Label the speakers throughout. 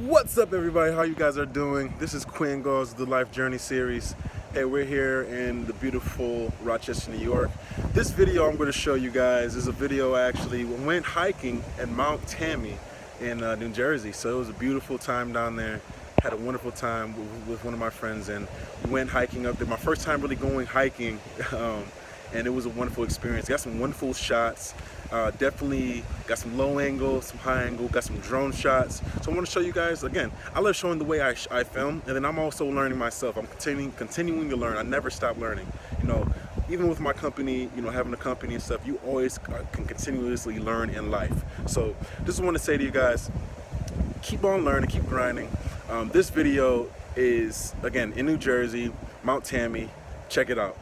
Speaker 1: What's up, everybody? How you guys are doing? This is Quinn Goes the Life Journey series. Hey, we're here in the beautiful Rochester, New York. This video I'm going to show you guys is a video actually we went hiking at Mount Tammany in New Jersey. So it was a beautiful time down there. Had a wonderful time with one of my friends, and we went hiking up there. My first time really going hiking, and it was a wonderful experience. Got some wonderful shots. Definitely got some low angle, some high angle, got some drone shots. So I want to show you guys, again, I love showing the way I film, and then I'm also learning myself. I'm continuing to learn. I never stop learning. You know, even with my company, you know, having a company and stuff, you always can continuously learn in life. So just want to say to you guys, keep on learning, keep grinding. This video is, again, in New Jersey, Mount Tammany. Check it out.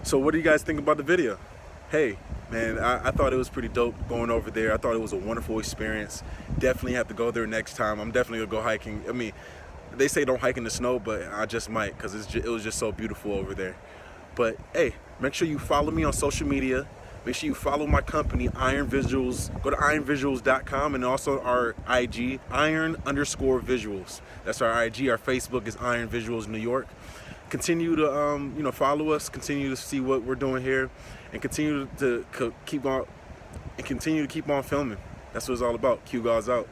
Speaker 1: So what do you guys think about the video? Hey, man, I thought it was pretty dope going over there. I thought it was a wonderful experience. Definitely have to go there next time. I'm definitely gonna go hiking. I mean, they say don't hike in the snow, but I just might, because it was just so beautiful over there. But hey, make sure you follow me on social media. Make sure you follow my company, Iron Visuals. Go to ironvisuals.com, and also our IG, iron_visuals. That's our IG. Our Facebook is Iron Visuals New York. Continue to you know, follow us. Continue to see what we're doing here, and continue to keep on filming. That's what it's all about. Q Guys out.